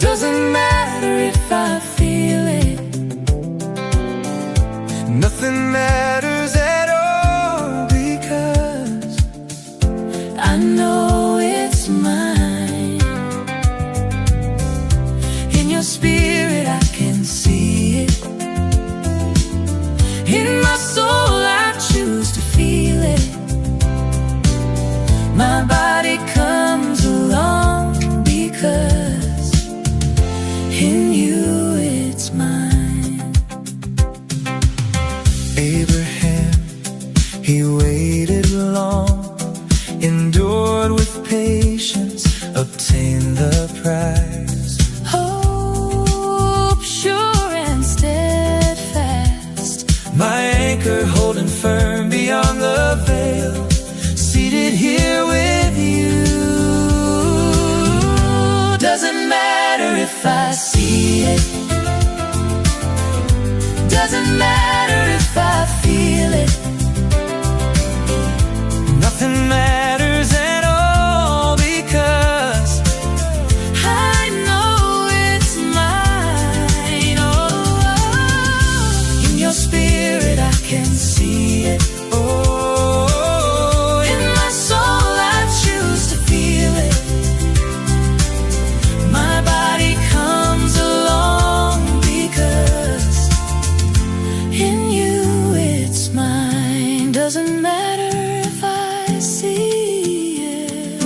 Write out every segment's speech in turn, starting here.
Doesn't matter if I feel it. Nothing matters at all, because I know it's mine. In your spirit I can see it. In my soul I choose to feel it. My body comes along because in you it's mine. Abraham, he waited long, endured with patience, obtained the prize. Hope sure and steadfast, my anchor holding firm beyond the veil, seated here with you. Doesn't matter if I see it. Doesn't matter if I feel it. Nothing matters at all, because I know it's mine. Oh, in your spirit I can see it. Oh, in my soul I choose to feel it. My body comes along because in you it's mine. Doesn't matter if I see it.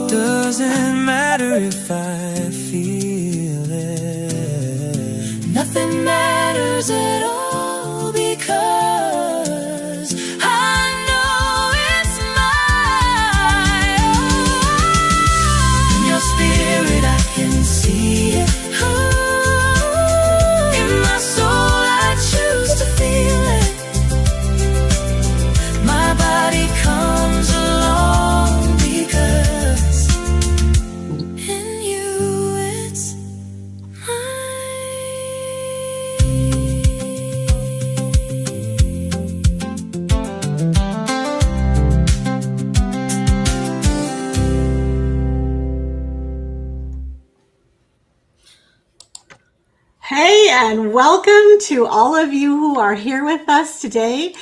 Doesn't matter if I feel it. Nothing matters at all, because I know it's mine. In your spirit I can see it. In my soul I choose to feel it. My body comes along because in you it's Hey, and welcome to all of you who are here with us today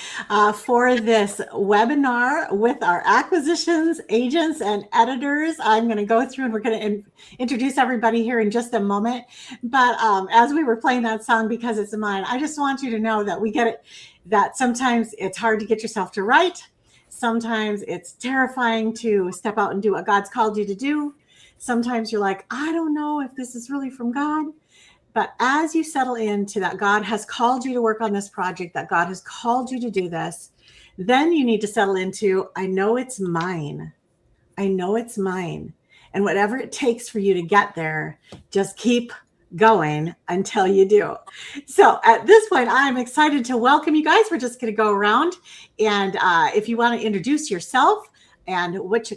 for this webinar with our acquisitions, agents, and editors. I'm going to go through and we're going to introduce everybody here in just a moment. But as we were playing that song, Because It's Mine, I just want you to know that we get it, that sometimes it's hard to get yourself to write. Sometimes it's terrifying to step out and do what God's called you to do. Sometimes you're like, I don't know if this is really from God. But as you settle into that God has called you to work on this project, that God has called you to do this, then you need to settle into, I know it's mine. I know it's mine. And whatever it takes for you to get there, just keep going until you do. So at this point, I'm excited to welcome you guys. We're just going to go around. And if you want to introduce yourself and which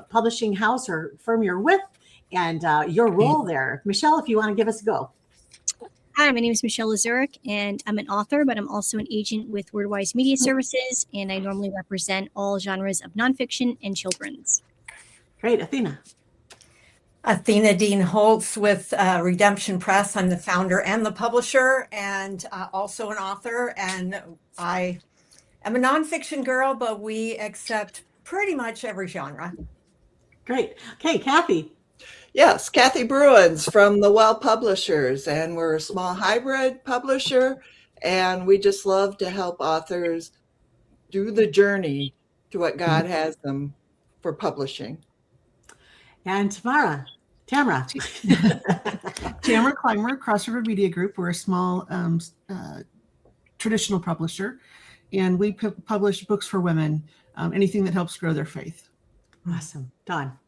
publishing house or firm you're with and your role there. Michelle, if you want to give us a go. Hi, my name is Michelle Lazurek, and I'm an author, but I'm also an agent with WordWise Media Services, and I normally represent all genres of nonfiction and children's. Great. Athena. Athena Dean Holtz with Redemption Press. I'm the founder and the publisher, and also an author. And I am a nonfiction girl, but we accept pretty much every genre. Great. Okay, Kathy. Yes, Kathy Bruins from the Well Publishers, and we're a small hybrid publisher, and we just love to help authors do the journey to what God has them for publishing. And Tamara. Tamara Clymer, Crossover Media Group. We're a small traditional publisher, and we publish books for women, anything that helps grow their faith. Awesome. Dawn.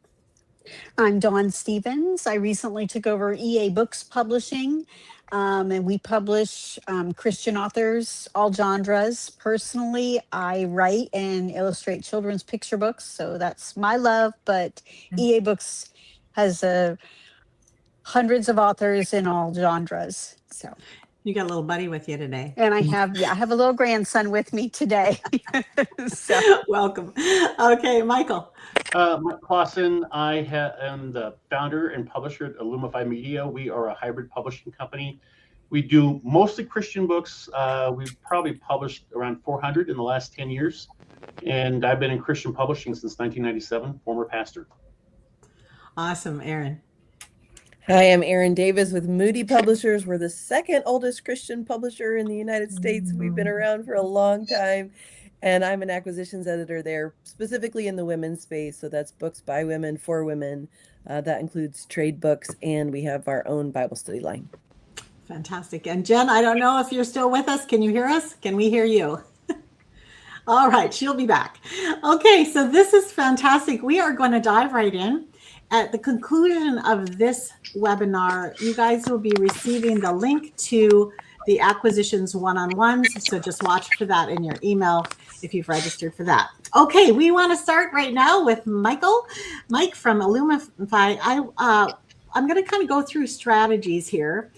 I'm Dawn Stevens. I recently took over EA Books Publishing, and we publish Christian authors, all genres. Personally, I write and illustrate children's picture books, so that's my love, but EA Books has hundreds of authors in all genres. So, You got a little buddy with you today. And I have a little grandson with me today. So Welcome. Okay, Michael. Mike Klassen, I am the founder and publisher at Illumify Media. We are a hybrid publishing company. We do mostly Christian books. We've probably published around 400 in the last 10 years. And I've been in Christian publishing since 1997, former pastor. Awesome, Erin. Hi, I'm Erin Davis with Moody Publishers. We're the second oldest Christian publisher in the United States. We've been around for a long time, and I'm an acquisitions editor there, specifically in the women's space. So that's books by women, for women. That includes trade books, and we have our own Bible study line. Fantastic. And Jen, I don't know if you're still with us. Can you hear us? Can we hear you? All right, she'll be back. Okay, so this is fantastic. We are going to dive right in. At the conclusion of this webinar, you guys will be receiving the link to the acquisitions one-on-ones. So just watch for that in your email if you've registered for that. Okay, we want to start right now with Michael. Mike from Illumify. I'm going to kind of go through strategies here,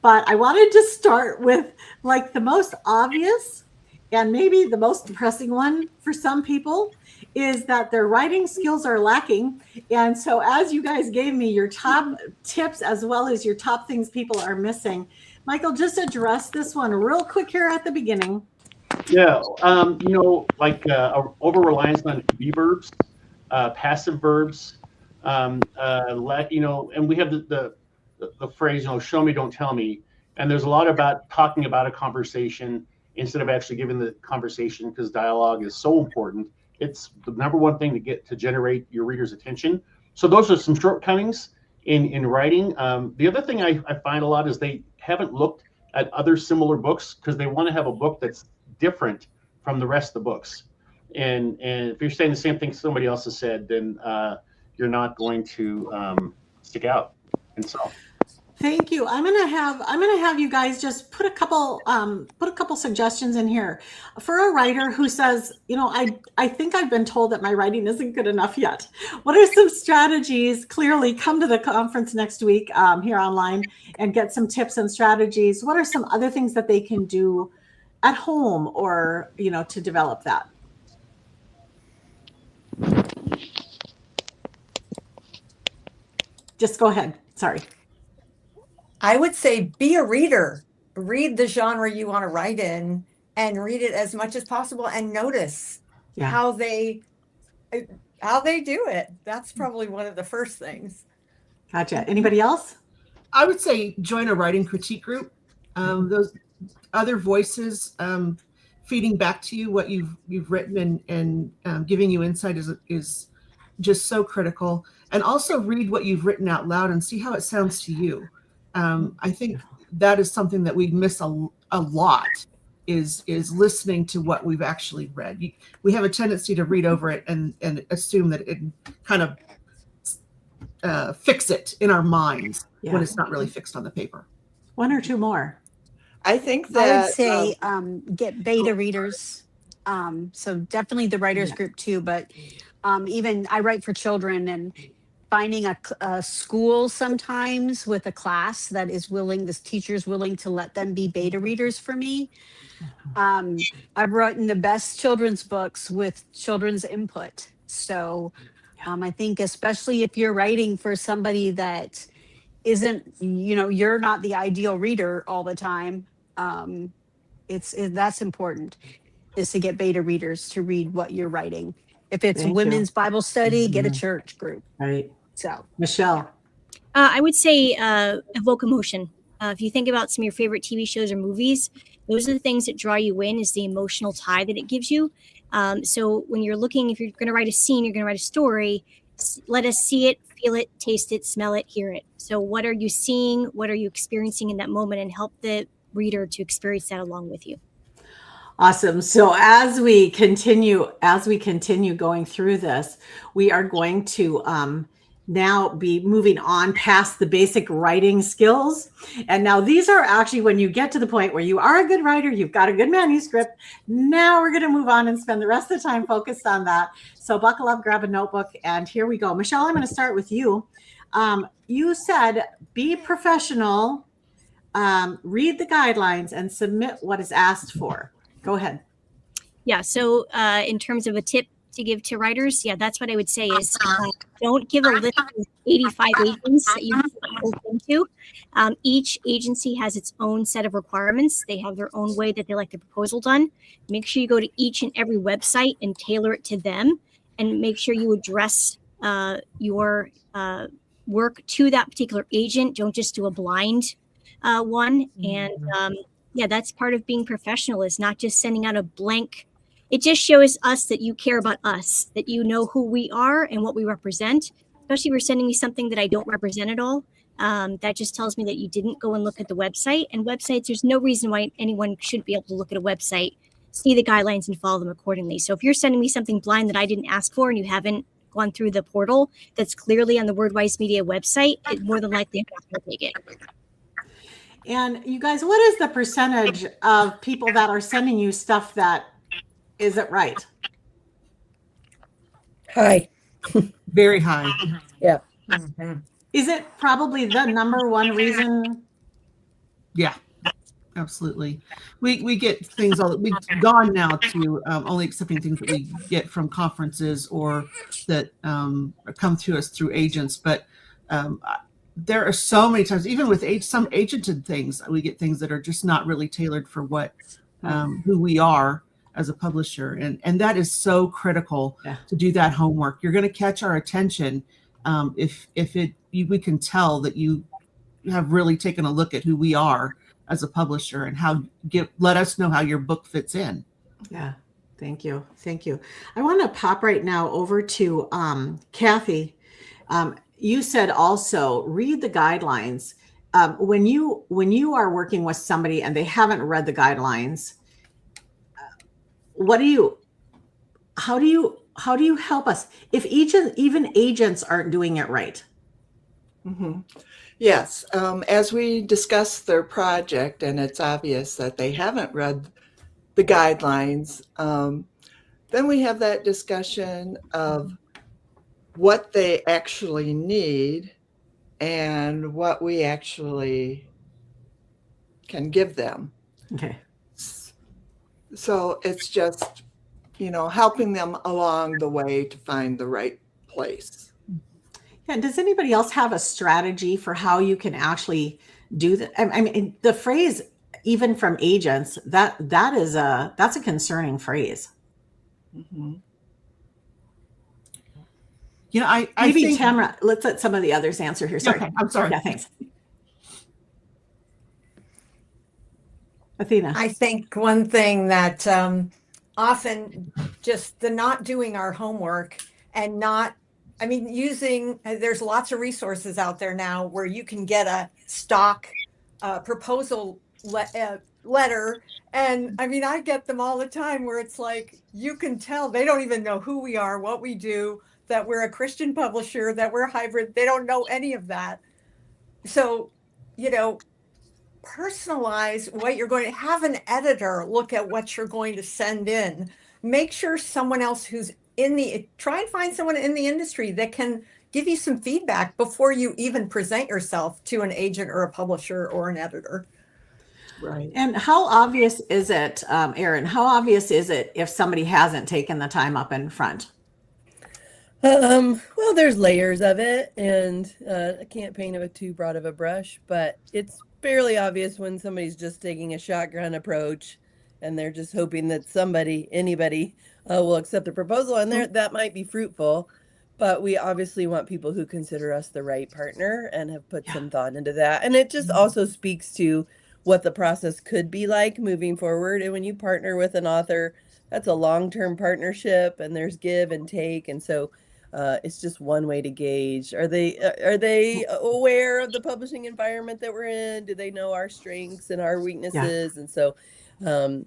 but I wanted to start with like the most obvious and maybe the most depressing one for some people is that their writing skills are lacking. And so as you guys gave me your top tips as well as your top things people are missing, Michael, just address this one real quick here at the beginning. Yeah, like over-reliance on be verbs, passive verbs, and we have the phrase, show me, don't tell me. And there's a lot about talking about a conversation instead of actually giving the conversation, because dialogue is so important. It's the number one thing to generate your reader's attention. So those are some shortcomings in writing. The other thing I find a lot is they haven't looked at other similar books because they want to have a book that's different from the rest of the books. And if you're saying the same thing somebody else has said, then you're not going to stick out. And so. Thank you. I'm gonna have you guys just put a couple suggestions in here for a writer who says, I think I've been told that my writing isn't good enough yet. What are some strategies? Clearly, come to the conference next week here online and get some tips and strategies. What are some other things that they can do at home or to develop that? Just go ahead. Sorry. I would say be a reader. Read the genre you want to write in and read it as much as possible and notice how they do it. That's probably one of the first things. Gotcha. Anybody else? I would say join a writing critique group. Those other voices feeding back to you what you've written and giving you insight is just so critical. And also read what you've written out loud and see how it sounds to you. I think that is something that we miss a lot is listening to what we've actually read. We have a tendency to read over it and assume that it kind of fix it in our minds when it's not really fixed on the paper. One or two more. I think that I would say get beta readers. So definitely the writers group too, but even I write for children, and finding a school sometimes with a class that is willing, this teacher's willing to let them be beta readers for me. I've written the best children's books with children's input. So I think especially if you're writing for somebody that isn't, you're not the ideal reader all the time. That's important, is to get beta readers to read what you're writing. If it's women's Bible study, get a church group. Right. So, Michelle. I would say evoke emotion. If you think about some of your favorite TV shows or movies, those are the things that draw you in, is the emotional tie that it gives you. So when you're looking, if you're going to write a scene, you're going to write a story, let us see it, feel it, taste it, smell it, hear it. So what are you seeing? What are you experiencing in that moment? And help the reader to experience that along with you. Awesome. So as we continue going through this, we are going to now be moving on past the basic writing skills. And now these are actually when you get to the point where you are a good writer, you've got a good manuscript. Now we're going to move on and spend the rest of the time focused on that. So buckle up, grab a notebook, and here we go. Michelle, I'm going to start with you. You said be professional read the guidelines and submit what is asked for. Go ahead. Yeah. So in terms of a tip to give to writers, yeah, that's what I would say is don't give a list of 85 agents that you look into. Each agency has its own set of requirements. They have their own way that they like the proposal done. Make sure you go to each and every website and tailor it to them, and make sure you address your work to that particular agent. Don't just do a blind one. And yeah, that's part of being professional, is not just sending out a blank. It just shows us that you care about us, that you know who we are and what we represent. Especially if you're sending me something that I don't represent at all. That just tells me that you didn't go and look at the website. And websites, there's no reason why anyone should be able to look at a website, see the guidelines, and follow them accordingly. So if you're sending me something blind that I didn't ask for and you haven't gone through the portal that's clearly on the WordWise Media website, it more than likely I'm not going to take it. And you guys, what is the percentage of people that are sending you stuff that isn't right? High. Very high. Yeah. Is it probably the number one reason? Yeah, absolutely. We get things we've gone now to only accepting things that we get from conferences or that come to us through agents. But there are so many times, even with some agented things, we get things that are just not really tailored for what who we are as a publisher, and that is so critical to do that homework. You're going to catch our attention if we can tell that you have really taken a look at who we are as a publisher and let us know how your book fits in. Yeah, thank you. I want to pop right now over to Kathy. You said also read the guidelines. When you are working with somebody and they haven't read the guidelines, how do you help us if even agents aren't doing it right? Mm-hmm. Yes. As we discuss their project and it's obvious that they haven't read the guidelines, then we have that discussion of what they actually need and what we actually can give them. Okay. So it's just, helping them along the way to find the right place. And does anybody else have a strategy for how you can actually do that? I mean, the phrase, even from agents, that's a concerning phrase. Mm-hmm. I maybe think, Tamara, let's let some of the others answer here. Sorry. Okay, I'm sorry. Yeah, thanks. Athena. I think one thing that often just the not doing our homework and there's lots of resources out there now where you can get a stock proposal letter. And I get them all the time where it's like, you can tell they don't even know who we are, what we do, that we're a Christian publisher, that we're hybrid. They don't know any of that. So, personalize what you're going to have. An editor look at what you're going to send in. Make sure someone else who's try and find someone in the industry that can give you some feedback before you even present yourself to an agent or a publisher or an editor. Right. And how obvious is it, Erin, how obvious is it if somebody hasn't taken the time up in front? Well, there's layers of it, and I can't paint it with too broad of a brush, but it's fairly obvious when somebody's just taking a shotgun approach and they're just hoping that anybody will accept the proposal, and that might be fruitful, but we obviously want people who consider us the right partner and have put some thought into that. And it just also speaks to what the process could be like moving forward. And when you partner with an author, that's a long-term partnership, and there's give and take. And so it's just one way to gauge. Are they aware of the publishing environment that we're in? Do they know our strengths and our weaknesses? Yeah. And so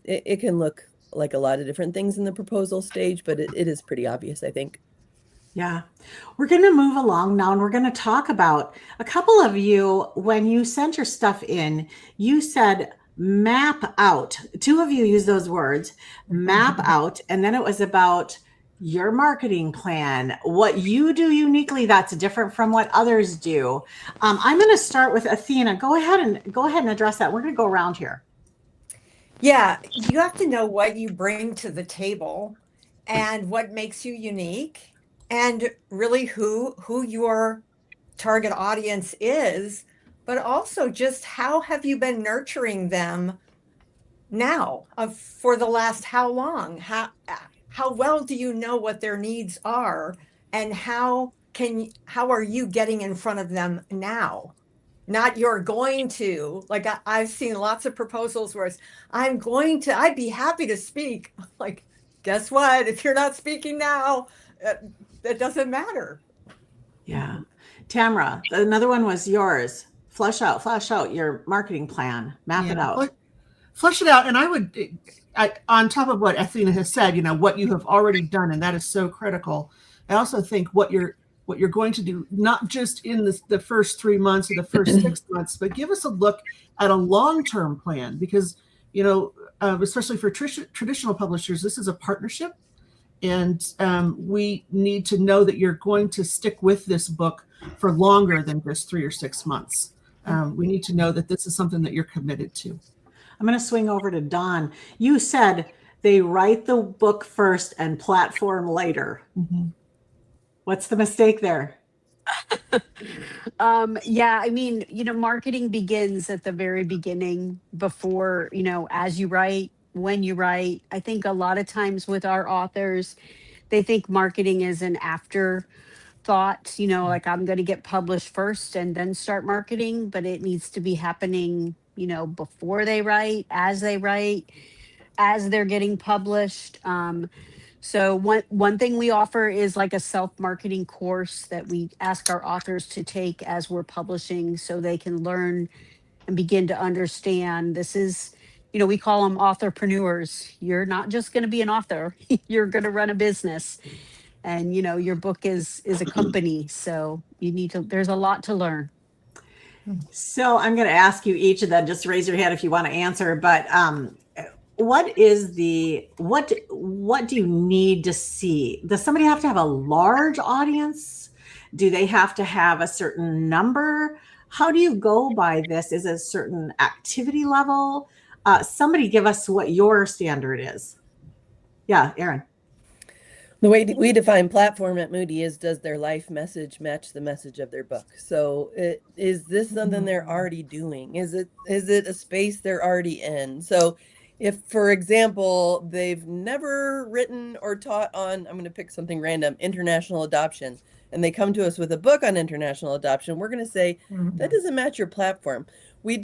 it can look like a lot of different things in the proposal stage, but it is pretty obvious, I think. Yeah. We're going to move along now, and we're going to talk about a couple of you. When you sent your stuff in, you said map out. Two of you used those words, map out. And then it was about your marketing plan, what you do uniquely that's different from what others do. I'm going to start with Athena. Go ahead and address that. We're going to go around here. Yeah, you have to know what you bring to the table and what makes you unique, and really who your target audience is, but also just how have you been nurturing them now, for the last how long? How well do you know what their needs are, and how are you getting in front of them now? Not you're going to, like I've seen lots of proposals where it's, I'd be happy to speak. Like, guess what? If you're not speaking now, it doesn't matter. Yeah. Tamara, another one was yours. Flesh out your marketing plan, map it out. Flesh it out. And I would, on top of what Athena has said, what you have already done, and that is so critical. I also think what you're going to do, not just in the first 3 months or the first 6 months, but give us a look at a long-term plan, because, especially for traditional publishers, this is a partnership. And we need to know that you're going to stick with this book for longer than just 3 or 6 months. We need to know that this is something that you're committed to. I'm going to swing over to Dawn. You said they write the book first and platform later. Mm-hmm. What's the mistake there? Yeah, I mean, marketing begins at the very beginning, before, as you write, when you write. I think a lot of times with our authors, they think marketing is an afterthought, like I'm going to get published first and then start marketing, but it needs to be happening, before they write, as they're getting published. So one thing we offer is like a self-marketing course that we ask our authors to take as we're publishing, so they can learn and begin to understand. This is, we call them authorpreneurs. You're not just going to be an author, you're going to run a business, and your book is a company. So there's a lot to learn. So I'm going to ask you each, and then just raise your hand if you want to answer. But what do you need to see? Does somebody have to have a large audience? Do they have to have a certain number? How do you go by this? Is it a certain activity level? Somebody give us what your standard is. Yeah, Erin. The way we define platform at Moody is, does their life message match the message of their book? So is this something they're already doing? Is it a space they're already in? So if, for example, they've never written or taught on, I'm going to pick something random, international adoption, and they come to us with a book on international adoption, we're going to say, that doesn't match your platform. We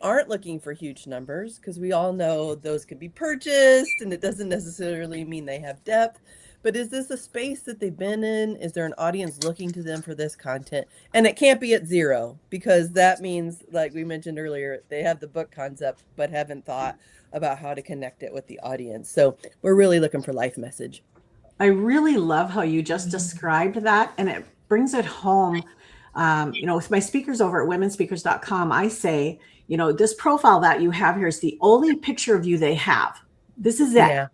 aren't looking for huge numbers, because we all know those can be purchased, and it doesn't necessarily mean they have depth. But is this a space that they've been in? Is there an audience looking to them for this content? And it can't be at zero, because that means, like we mentioned earlier, they have the book concept, but haven't thought about how to connect it with the audience. So we're really looking for life message. I really love how you just described that, and it brings it home. With my speakers over at womenspeakers.com, I say, this profile that you have here is the only picture of you they have. This is it. Yeah.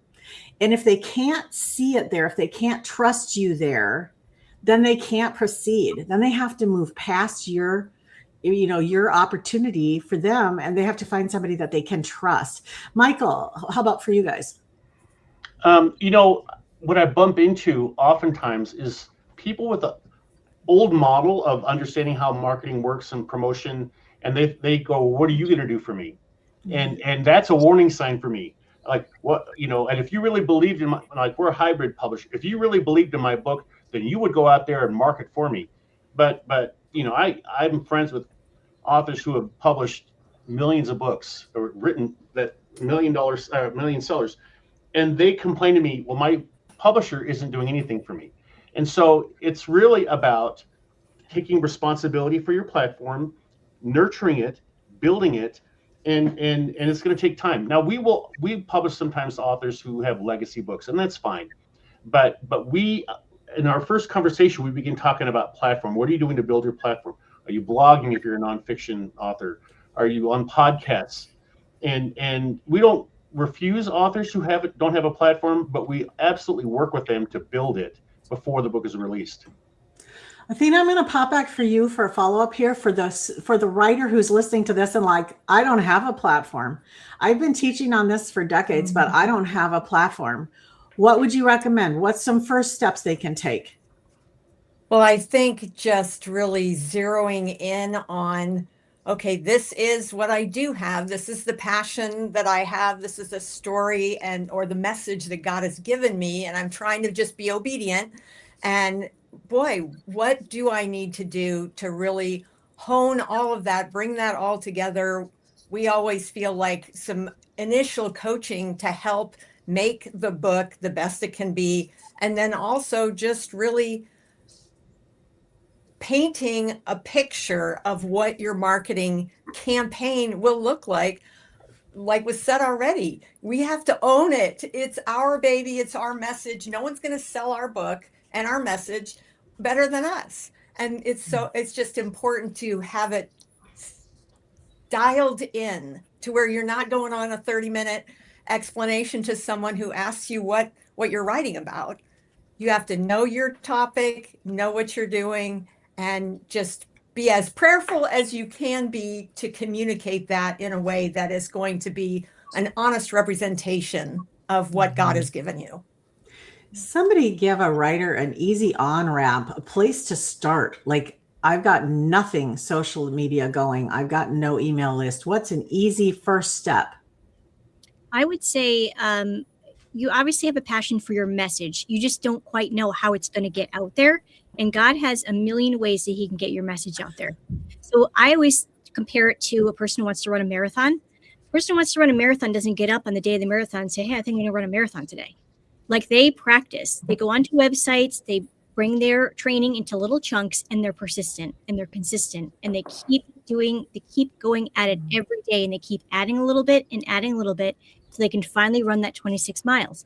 And if they can't see it there, if they can't trust you there, then they can't proceed. Then they have to move past your opportunity for them, and they have to find somebody that they can trust. Michael, how about for you guys? What I bump into oftentimes is people with an old model of understanding how marketing works and promotion, and they go, "What are you going to do for me?" And that's a warning sign for me. Like, what, and if you really believed in we're a hybrid publisher, if you really believed in my book, then you would go out there and market for me. But I'm friends with authors who have published millions of books or written that million sellers, and they complain to me, well, my publisher isn't doing anything for me. And so it's really about taking responsibility for your platform, nurturing it, building it, and it's going to take time. Now we publish sometimes authors who have legacy books, and that's fine. But we, in our first conversation, we begin talking about platform. What are you doing to build your platform? Are you blogging if you're a nonfiction author? Are you on podcasts? And we don't refuse authors who don't have a platform, but we absolutely work with them to build it before the book is released. Athena, I'm going to pop back for you for a follow-up here for the writer who's listening to this and like, I don't have a platform. I've been teaching on this for decades, but I don't have a platform. What would you recommend? What's some first steps they can take? Well, I think just really zeroing in on, okay, this is what I do have. This is the passion that I have. This is the story or the message that God has given me. And I'm trying to just be obedient. And boy, what do I need to do to really hone all of that, bring that all together? We always feel like some initial coaching to help make the book the best it can be. And then also just really painting a picture of what your marketing campaign will look like was said already. We have to own it. It's our baby. It's our message. No one's going to sell our book and our message better than us. And it's just important to have it dialed in to where you're not going on a 30-minute explanation to someone who asks you what you're writing about. You have to know your topic, know what you're doing, and just be as prayerful as you can be to communicate that in a way that is going to be an honest representation of what God has given you. Somebody give a writer an easy on-ramp, a place to start. Like, I've got nothing social media going. I've got no email list. What's an easy first step? I would say you obviously have a passion for your message. You just don't quite know how it's going to get out there. And God has a million ways that he can get your message out there. So I always compare it to a person who wants to run a marathon. A person who wants to run a marathon doesn't get up on the day of the marathon and say, hey, I think I'm going to run a marathon today. Like, they practice. They go onto websites. They bring their training into little chunks, and they're persistent and they're consistent, and they keep going at it every day, and they keep adding a little bit and adding a little bit so they can finally run that 26 miles.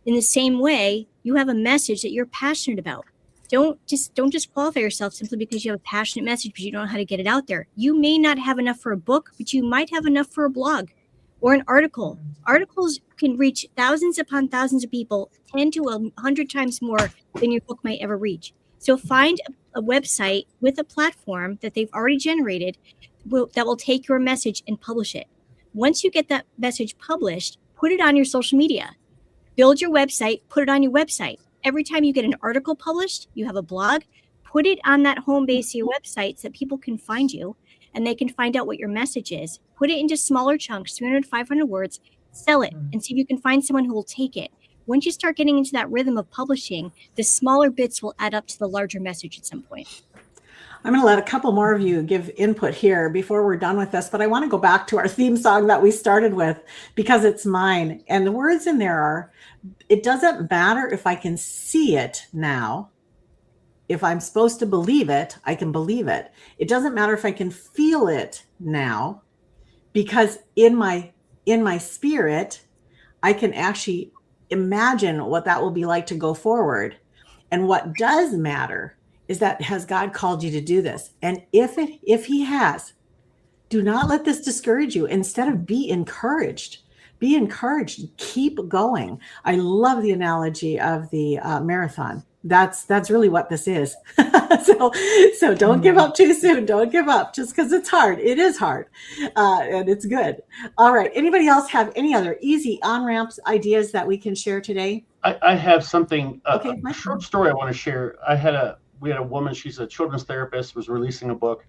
In the same way, you have a message that you're passionate about. Don't disqualify yourself simply because you have a passionate message, but you don't know how to get it out there. You may not have enough for a book, but you might have enough for a blog or an article. Articles can reach thousands upon thousands of people, 10 to 100 times more than your book might ever reach. So find a website with a platform that they've already generated that will take your message and publish it. Once you get that message published, put it on your social media. Build your website, put it on your website. Every time you get an article published, you have a blog, put it on that home base of your website so that people can find you and they can find out what your message is. Put it into smaller chunks, 300, 500 words, sell it, and see if you can find someone who will take it. Once you start getting into that rhythm of publishing, the smaller bits will add up to the larger message at some point. I'm going to let a couple more of you give input here before we're done with this, but I want to go back to our theme song that we started with because it's mine. And the words in there are, it doesn't matter if I can see it now. If I'm supposed to believe it, I can believe it. It doesn't matter if I can feel it now, because in my spirit, I can actually imagine what that will be like to go forward. And what does matter is that, has God called you to do this? And if he has, do not let this discourage you. Instead of be encouraged, keep going. I love the analogy of the marathon. That's really what this is. So don't give up too soon. Don't give up just because it's hard. It is hard, and it's good. All right. Anybody else have any other easy on-ramps ideas that we can share today? I have something, Okay, a short story I want to share. We had a woman, she's a children's therapist, was releasing a book,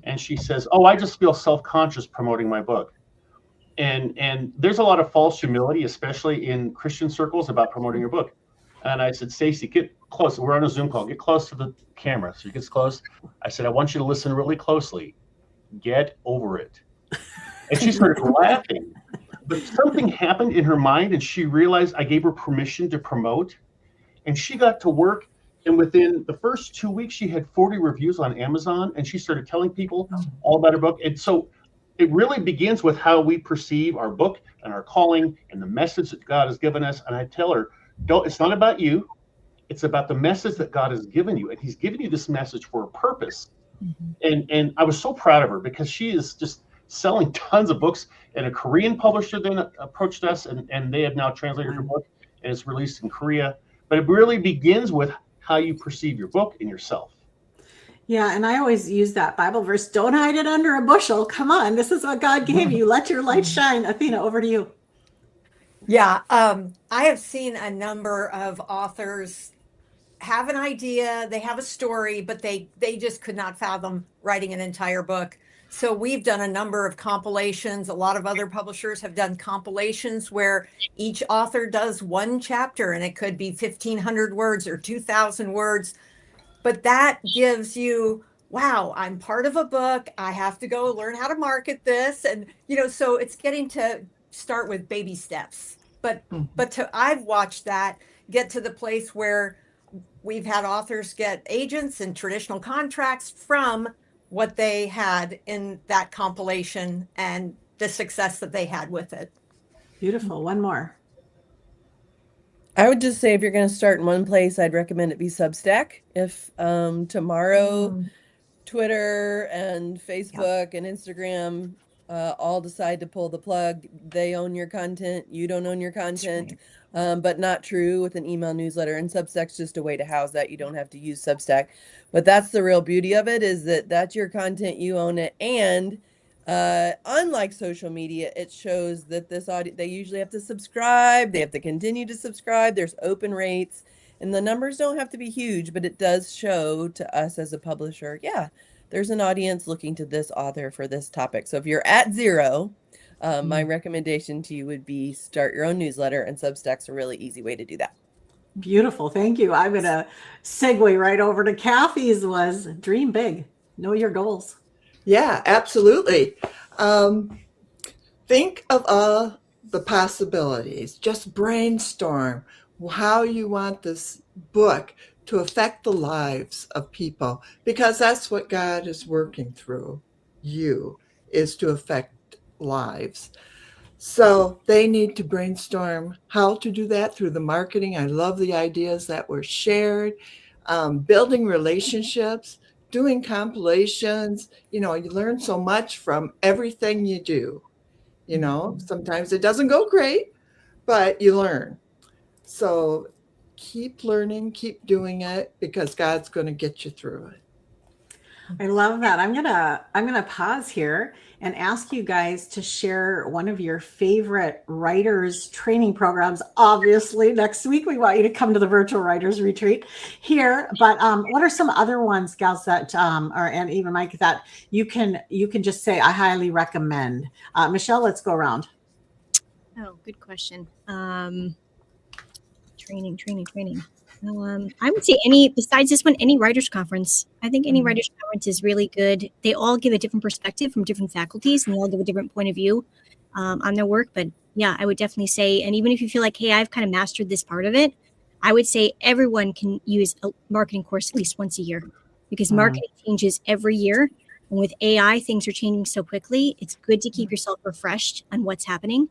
and she says, oh, I just feel self-conscious promoting my book. And there's a lot of false humility, especially in Christian circles, about promoting your book. And I said, Stacy, get close. We're on a Zoom call. Get close to the camera. So she gets close. I said, I want you to listen really closely. Get over it. And she started laughing. But something happened in her mind, and she realized I gave her permission to promote. And she got to work. And within the first 2 weeks, she had 40 reviews on Amazon, and she started telling people all about her book. And so it really begins with how we perceive our book and our calling and the message that God has given us. And I tell her, it's not about you. It's about the message that God has given you. And he's given you this message for a purpose. Mm-hmm. And I was so proud of her because she is just selling tons of books. And a Korean publisher then approached us, and they have now translated her book, and it's released in Korea. But it really begins with how you perceive your book and yourself. Yeah, and I always use that Bible verse, don't hide it under a bushel. Come on, this is what God gave you. Let your light shine. Athena, over to you. Yeah, I have seen a number of authors have an idea, they have a story, but they just could not fathom writing an entire book. So we've done a number of compilations. A lot of other publishers have done compilations where each author does one chapter, and it could be 1,500 words or 2,000 words. But that gives you, wow, I'm part of a book. I have to go learn how to market this. And, so it's getting to start with baby steps. But I've watched that get to the place where we've had authors get agents and traditional contracts from what they had in that compilation and the success that they had with it. Beautiful. One more. I would just say if you're going to start in one place, I'd recommend it be Substack. If tomorrow Twitter and Facebook and Instagram all decide to pull the plug, they own your content, you don't own your content, but not true with an email newsletter. And Substack's just a way to house that. You don't have to use Substack. But that's the real beauty of it, is that that's your content, you own it. And unlike social media, it shows that this audience, they usually have to subscribe. They have to continue to subscribe. There's open rates, and the numbers don't have to be huge, but it does show to us as a publisher, yeah, there's an audience looking to this author for this topic. So if you're at zero, my recommendation to you would be start your own newsletter, and Substack's a really easy way to do that. Beautiful. Thank you. I'm going to segue right over to Kathy's was dream big, know your goals. Yeah, absolutely. Think of all the possibilities. Just brainstorm how you want this book to affect the lives of people, because that's what God is working through you, is to affect lives. So they need to brainstorm how to do that through the marketing. I love the ideas that were shared, building relationships, doing compilations. You learn so much from everything you do. Sometimes it doesn't go great, but you learn. So keep learning, keep doing it, because God's going to get you through it. I love that. I'm gonna pause here and ask you guys to share one of your favorite writers training programs. Obviously, next week we want you to come to the virtual writers retreat here. But what are some other ones, gals, that and even Mike, that you can just say I highly recommend? Michelle, let's go around. Oh, good question. Training. I would say besides this one, any writers conference. I think any writers conference is really good. They all give a different perspective from different faculties, and they all give a different point of view on their work. But yeah, I would definitely say, and even if you feel like, hey, I've kind of mastered this part of it, I would say everyone can use a marketing course at least once a year, because marketing changes every year. And with AI, things are changing so quickly. It's good to keep yourself refreshed on what's happening.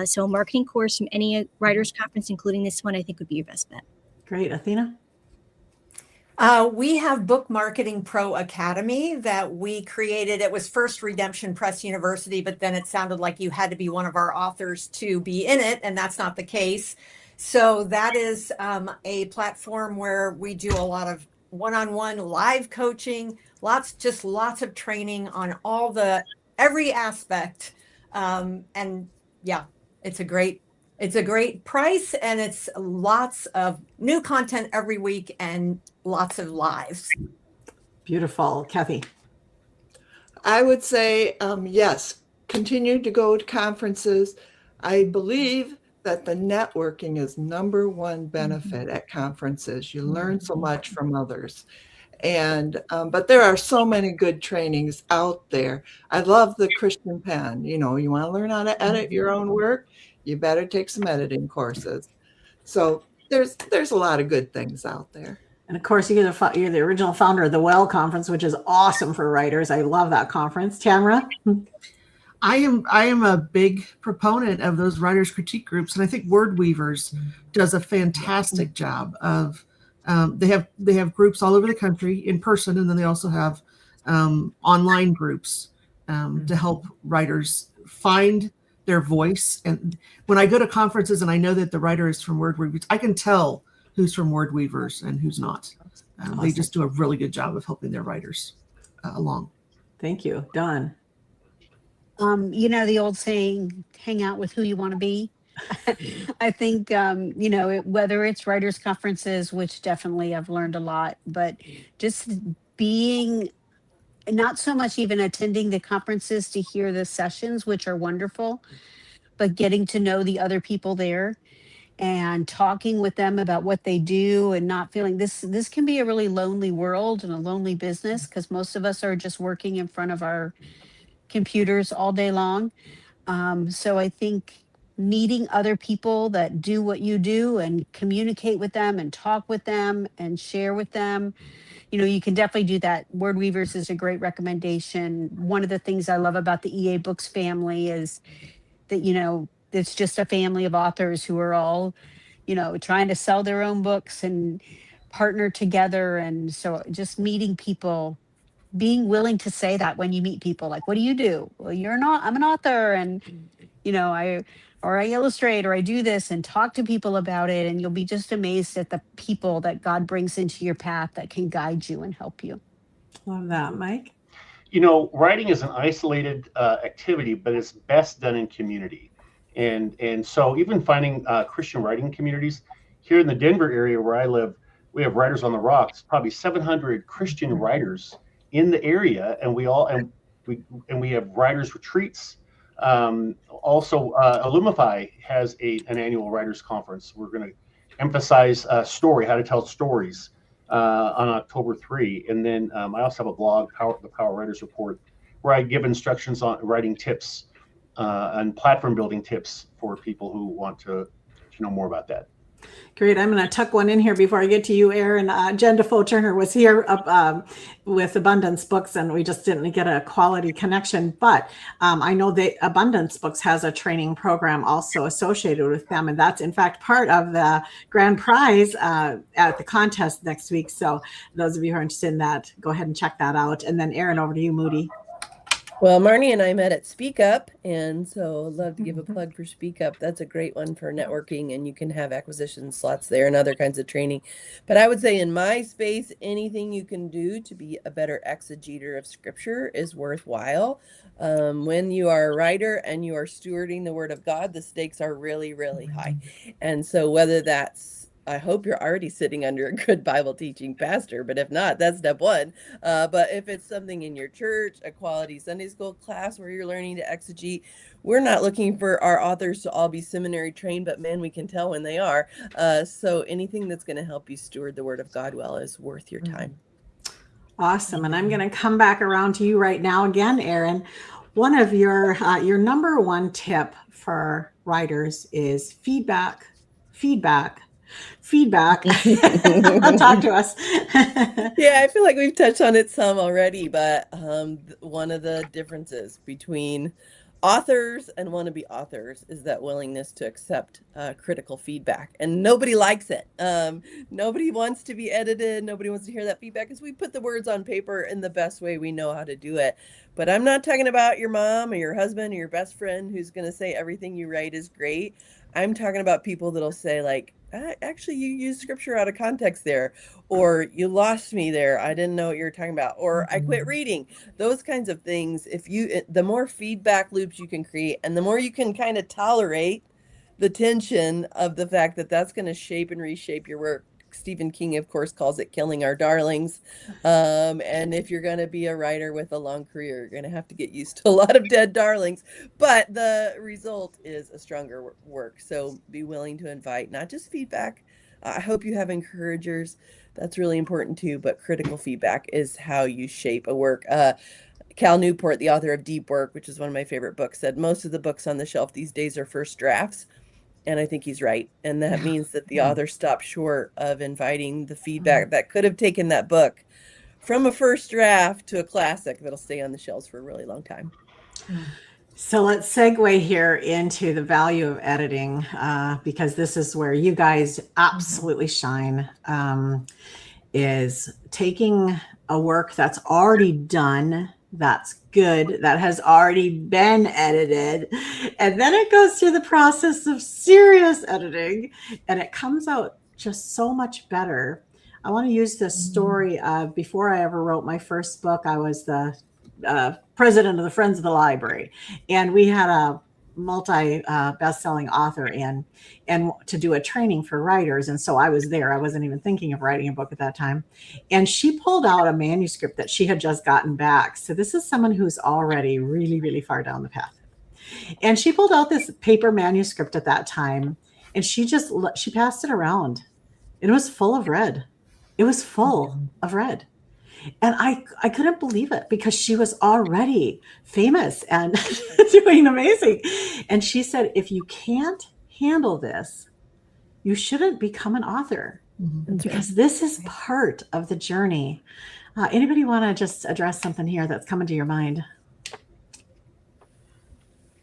So a marketing course from any writers conference, including this one, I think would be your best bet. Great. Athena? We have Book Marketing Pro Academy that we created. It was first Redemption Press University, but then it sounded like you had to be one of our authors to be in it, and that's not the case. So that is a platform where we do a lot of one-on-one live coaching, lots of training on every aspect. And yeah, it's a great price, and it's lots of new content every week and lots of lives. Beautiful. Kathy? I would say, yes, continue to go to conferences. I believe that the networking is number one benefit at conferences. You learn so much from others. And but there are so many good trainings out there. I love the Christian Pen. You want to learn how to edit your own work, you better take some editing courses. So there's a lot of good things out there. And of course, you're the original founder of the Well Conference, which is awesome for writers. I love that conference. Tamara? I am a big proponent of those writers critique groups, and I think Word Weavers does a fantastic job of. They have groups all over the country in person, and then they also have online groups to help writers find their voice. And when I go to conferences and I know that the writer is from Word Weavers, I can tell who's from Word Weavers and who's not. They just do a really good job of helping their writers along. Thank you. Dawn. You know, the old saying, hang out with who you want to be. I think, you know, whether it's writers' conferences, which definitely I've learned a lot, but just being, not so much even attending the conferences to hear the sessions, which are wonderful, but getting to know the other people there and talking with them about what they do, and not feeling this can be a really lonely world and a lonely business, because most of us are just working in front of our computers all day long. So I think meeting other people that do what you do and communicate with them and talk with them and share with them, you know, you can definitely do that. Word Weavers is a great recommendation. One of the things I love about the EA Books family is that, you know, it's just a family of authors who are all, you know, trying to sell their own books and partner together. And so just meeting people, being willing to say that when you meet people, like, what do you do? Well, I'm an author, and, you know, I illustrate, or I do this, and talk to people about it. And you'll be just amazed at the people that God brings into your path that can guide you and help you. Love that. Mike? You know, writing is an isolated activity, but it's best done in community. And so even finding Christian writing communities here in the Denver area where I live, we have Writers on the Rocks, probably 700 Christian writers in the area, and we have writers retreats. Also, Illumify has an annual writers conference. We're going to emphasize story, how to tell stories, on October 3. And then I also have a blog, the Power Writers Report, where I give instructions on writing tips and platform building tips for people who want to know more about that. Great. I'm going to tuck one in here before I get to you, Erin. Jenn Dafoe Turner was here with Abundance Books, and we just didn't get a quality connection. But I know that Abundance Books has a training program also associated with them, and that's in fact part of the grand prize at the contest next week. So those of you who are interested in that, go ahead and check that out. And then Erin, over to you, Moody. Well, Marnie and I met at Speak Up, and so I'd love to give a plug for Speak Up. That's a great one for networking, and you can have acquisition slots there and other kinds of training. But I would say in my space, anything you can do to be a better exegeter of Scripture is worthwhile. When you are a writer and you are stewarding the Word of God, the stakes are really, really high. And so whether that's, I hope you're already sitting under a good Bible teaching pastor, but if not, that's step one. But if it's something in your church, a quality Sunday school class where you're learning to exegete, we're not looking for our authors to all be seminary trained, but man, we can tell when they are. So anything that's going to help you steward the Word of God well is worth your time. Awesome. And I'm going to come back around to you right now again, Erin. One of your number one tip for writers is feedback. Talk to us. Yeah, I feel like we've touched on it some already, but one of the differences between authors and wannabe authors is that willingness to accept critical feedback, and nobody likes it. Nobody wants to be edited. Nobody wants to hear that feedback, because we put the words on paper in the best way we know how to do it. But I'm not talking about your mom or your husband or your best friend who's going to say everything you write is great. I'm talking about people that'll say, like, actually, you used Scripture out of context there, or you lost me there. I didn't know what you were talking about, or I quit reading. Those kinds of things. The more feedback loops you can create, and the more you can kind of tolerate the tension of the fact that that's going to shape and reshape your work. Stephen King, of course, calls it killing our darlings. And if you're going to be a writer with a long career, you're going to have to get used to a lot of dead darlings. But the result is a stronger work. So be willing to invite not just feedback. I hope you have encouragers. That's really important too. But critical feedback is how you shape a work. Cal Newport, the author of Deep Work, which is one of my favorite books, said most of the books on the shelf these days are first drafts. And I think he's right. And that means that the author stopped short of inviting the feedback that could have taken that book from a first draft to a classic that'll stay on the shelves for a really long time. So let's segue here into the value of editing, because this is where you guys absolutely shine, is taking a work that's already done, that's good that has already been edited. And then it goes through the process of serious editing and it comes out just so much better. I want to use this story of before I ever wrote my first book, I was the president of the Friends of the Library. And we had a multi best-selling author and to do a training for writers. And so I was there. I wasn't even thinking of writing a book at that time. And she pulled out a manuscript that she had just gotten back. So this is someone who's already really, really far down the path. And she pulled out this paper manuscript at that time and she passed it around. It was full of red. It was full of red. And I couldn't believe it because she was already famous and doing amazing. And she said, if you can't handle this, you shouldn't become an author because this is part of the journey. Anybody want to just address something here that's coming to your mind?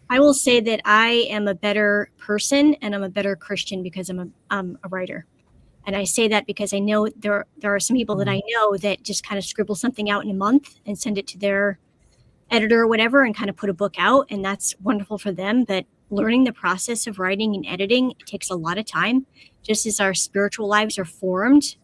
I will say that I am a better person and I'm a better Christian because I'm a writer. And I say that because I know there are some people that I know that just kind of scribble something out in a month and send it to their editor or whatever and kind of put a book out. And that's wonderful for them. But learning the process of writing and editing takes a lot of time, just as our spiritual lives are formed.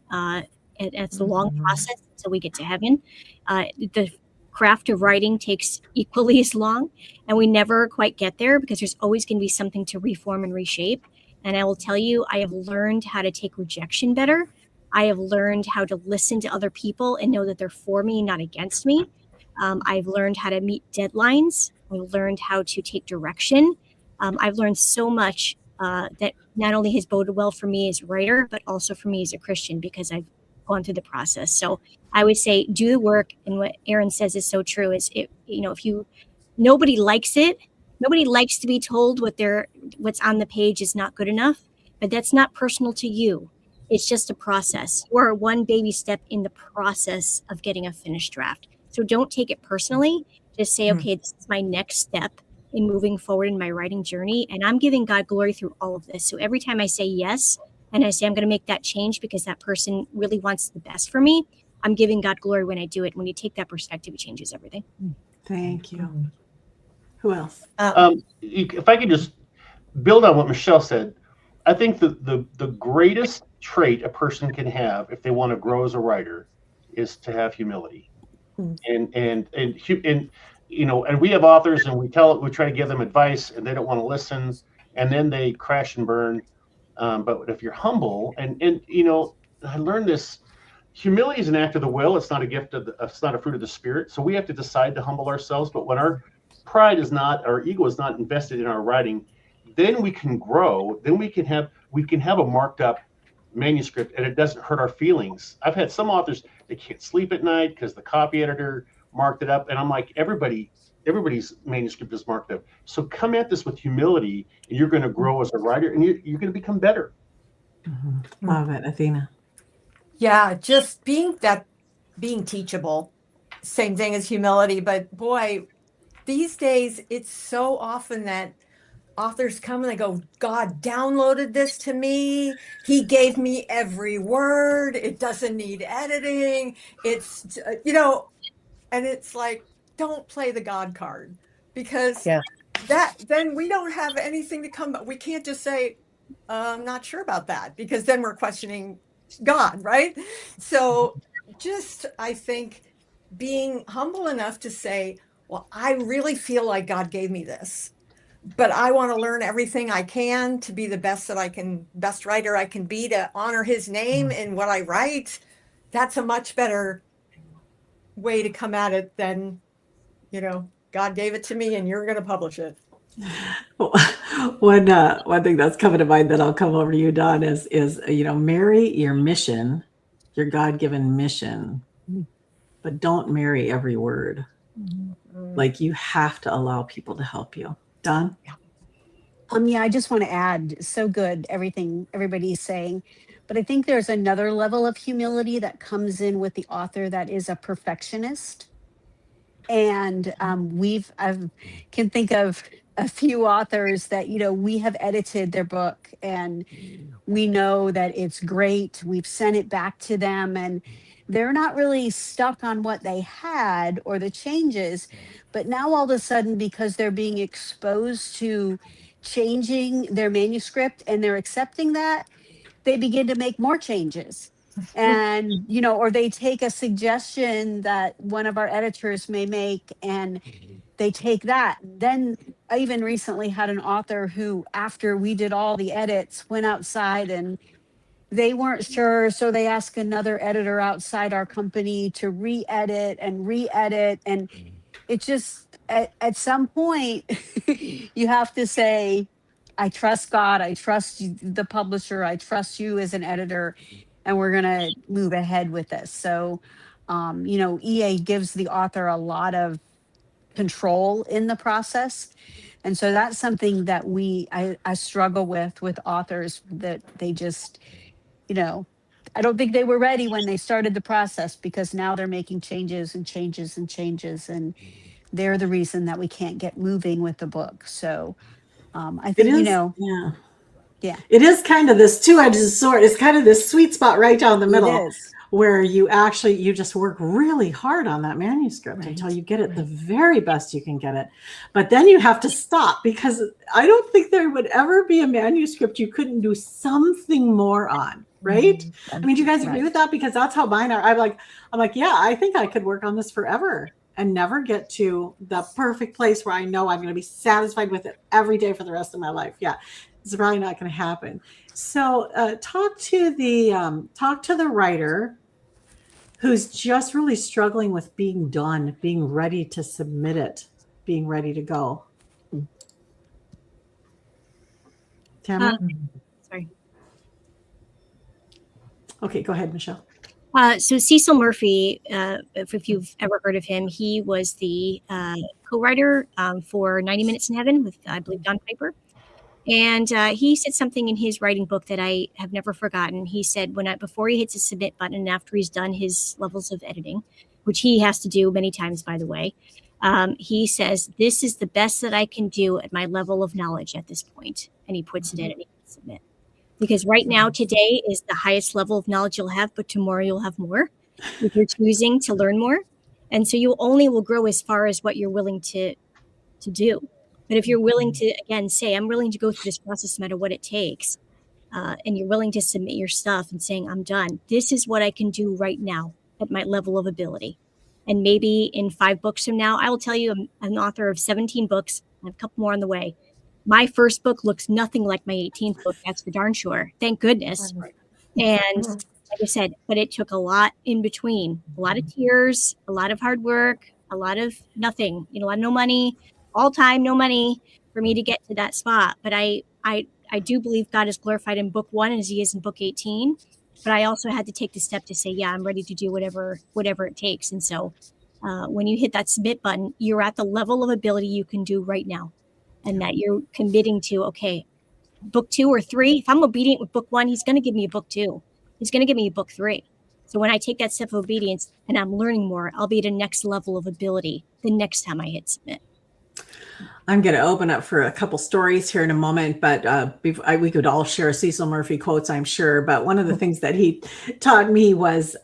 It's a long process until we get to heaven. The craft of writing takes equally as long. And we never quite get there because there's always going to be something to reform and reshape. And I will tell you, I have learned how to take rejection better. I have learned how to listen to other people and know that they're for me, not against me. I've learned how to meet deadlines. I've learned how to take direction. I've learned so much that not only has boded well for me as a writer, but also for me as a Christian because I've gone through the process. So I would say do the work. And what Erin says is so true is, nobody likes it. Nobody likes to be told what's on the page is not good enough, but that's not personal to you. It's just a process. We're one baby step in the process of getting a finished draft. So don't take it personally. Just say, okay, this is my next step in moving forward in my writing journey. And I'm giving God glory through all of this. So every time I say yes, and I say I'm going to make that change because that person really wants the best for me, I'm giving God glory when I do it. When you take that perspective, it changes everything. Thank you. Who else? If I could just build on what Michelle said, I think the greatest trait a person can have if they want to grow as a writer is to have humility. And we have authors and we try to give them advice and they don't want to listen and then they crash and burn. But if you're humble and I learned this, humility is an act of the will. It's not a gift it's not a fruit of the spirit. So we have to decide to humble ourselves. But when our pride is not, our ego is not invested in our writing, then we can grow. Then we can have a marked up manuscript and it doesn't hurt our feelings. I've had some authors, they can't sleep at night because the copy editor marked it up. And I'm like, everybody's manuscript is marked up. So come at this with humility and you're going to grow as a writer and you're going to become better. Love it. Athena. Yeah, just being teachable, same thing as humility. But boy, these days, it's so often that authors come and they go, God downloaded this to me. He gave me every word. It doesn't need editing. It's, and it's like, don't play the God card because then we don't have anything to come. We can't just say, I'm not sure about that because then we're questioning God, right? So I think being humble enough to say, well, I really feel like God gave me this, but I want to learn everything I can to be the best writer I can be, to honor his name in what I write. That's a much better way to come at it than, God gave it to me and you're going to publish it. One thing that's coming to mind that I'll come over to you, Dawn, is marry your mission, your God-given mission, but don't marry every word. Like you have to allow people to help you. Dawn? I just want to add, so good, everything everybody's saying. But I think there's another level of humility that comes in with the author that is a perfectionist. And I can think of a few authors that, we have edited their book and we know that it's great. We've sent it back to them and they're not really stuck on what they had or the changes, but now all of a sudden, because they're being exposed to changing their manuscript and they're accepting that, they begin to make more changes. And, or they take a suggestion that one of our editors may make and they take that. Then I even recently had an author who, after we did all the edits, went outside and they weren't sure. So they asked another editor outside our company to re-edit. And it just, at some point, you have to say, I trust God, I trust you, the publisher, I trust you as an editor, and we're going to move ahead with this. So, EA gives the author a lot of control in the process. And so that's something that I struggle with authors, that they just, I don't think they were ready when they started the process, because now they're making changes and changes and changes, and they're the reason that we can't get moving with the book. So I It think, is, yeah, it is kind of this two-edged sword. It's kind of this sweet spot right down the it middle, is. where you just work really hard on that manuscript until you get it the very best you can get it. But then you have to stop, because I don't think there would ever be a manuscript you couldn't do something more on, right? I mean, do you guys agree with that? Because that's how mine are. I'm like, yeah, I think I could work on this forever and never get to the perfect place where I know I'm going to be satisfied with it every day for the rest of my life. Yeah, it's probably not going to happen. So talk to the writer who's just really struggling with being done, being ready to submit it, being ready to go. Tamara? Sorry. Okay, go ahead, Michelle. So Cecil Murphy, if you've ever heard of him, he was the co-writer for 90 Minutes in Heaven with, I believe, Don Piper. And he said something in his writing book that I have never forgotten. He said, before he hits the submit button and after he's done his levels of editing, which he has to do many times, by the way, he says, this is the best that I can do at my level of knowledge at this point. And he puts it in and he hits submit. Because right now, today is the highest level of knowledge you'll have, but tomorrow you'll have more if you're choosing to learn more. And so you only will grow as far as what you're willing to do. But if you're willing to, again, say, I'm willing to go through this process no matter what it takes, and you're willing to submit your stuff and saying, I'm done, this is what I can do right now at my level of ability. And maybe in 5 books from now, I will tell you I'm an author of 17 books, and a couple more on the way. My first book looks nothing like my 18th book. That's for darn sure. Thank goodness. And like I said, but it took a lot in between, a lot of tears, a lot of hard work, a lot of nothing, no money, all time, no money for me to get to that spot. But I do believe God is glorified in book 1 as he is in book 18. But I also had to take the step to say, yeah, I'm ready to do whatever it takes. And so when you hit that submit button, you're at the level of ability you can do right now. And that you're committing to, okay, book 2 or 3, if I'm obedient with book 1, he's going to give me a book 2. He's going to give me a book 3. So when I take that step of obedience and I'm learning more, I'll be at a next level of ability the next time I hit submit. I'm going to open up for a couple stories here in a moment, but we could all share Cecil Murphy quotes, I'm sure. But one of the things that he taught me was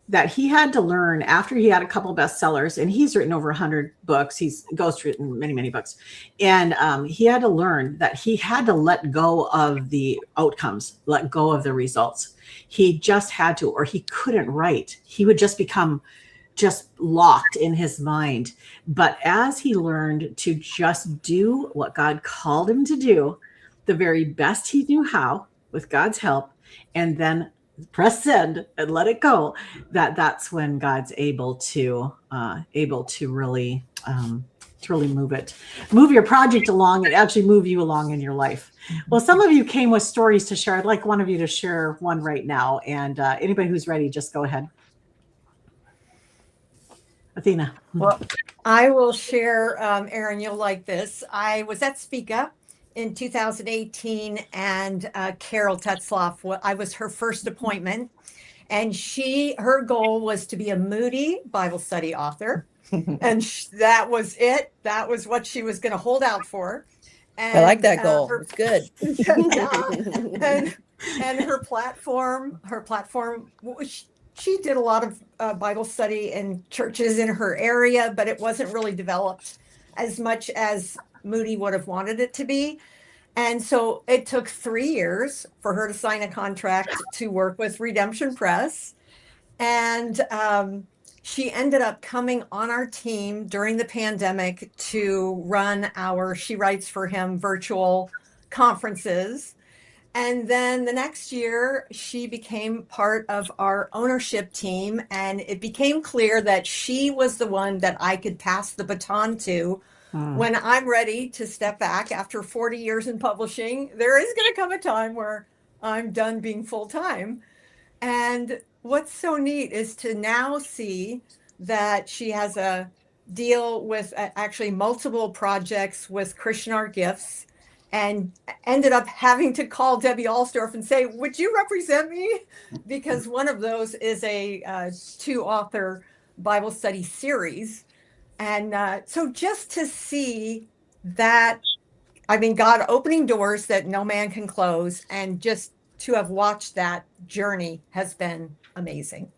that he had to learn after he had a couple bestsellers, and he's written over 100 books. He's ghostwritten many, many books. And he had to learn that he had to let go of the outcomes, let go of the results. He just had to, or he couldn't write. He would just become just locked in his mind. But as he learned to just do what God called him to do, the very best he knew how, with God's help, and then press send and let it go, that's when God's able to really move your project along and actually move you along in your life. Well, some of you came with stories to share. I'd like one of you to share one right now, and anybody who's ready, just go ahead. Athena. Well, I will share, Erin, you'll like this. I was at Speak Up in 2018, and Carol Tetzloff, I was her first appointment, and her goal was to be a Moody Bible study author, and that was it. That was what she was going to hold out for. And, I like that goal. It's good. And her platform, she did a lot of Bible study in churches in her area, but it wasn't really developed as much as Moody would have wanted it to be. And so it took 3 years for her to sign a contract to work with Redemption Press. And she ended up coming on our team during the pandemic to run our She Writes for Him virtual conferences. And then the next year, she became part of our ownership team. And it became clear that she was the one that I could pass the baton to when I'm ready to step back after 40 years in publishing. There is going to come a time where I'm done being full time. And what's so neat is to now see that she has a deal with actually multiple projects with Christian Art Gifts, and ended up having to call Debbie Alstorff and say, would you represent me? Because one of those is a 2-author Bible study series. And so just to see that, I mean, God opening doors that no man can close, and just to have watched that journey has been amazing.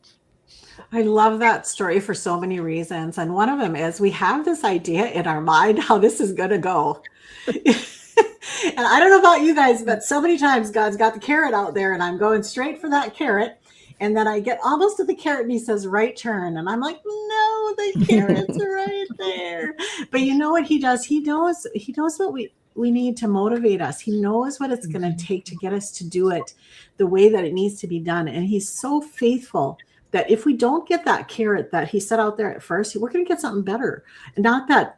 I love that story for so many reasons. And one of them is we have this idea in our mind how this is going to go. And I don't know about you guys, but so many times God's got the carrot out there and I'm going straight for that carrot. And then I get almost to the carrot and he says, right turn. And I'm like, no, the carrot's right there. But you know what he does? He knows what we need to motivate us. He knows what it's going to take to get us to do it the way that it needs to be done. And he's so faithful that if we don't get that carrot that he set out there at first, we're going to get something better. Not that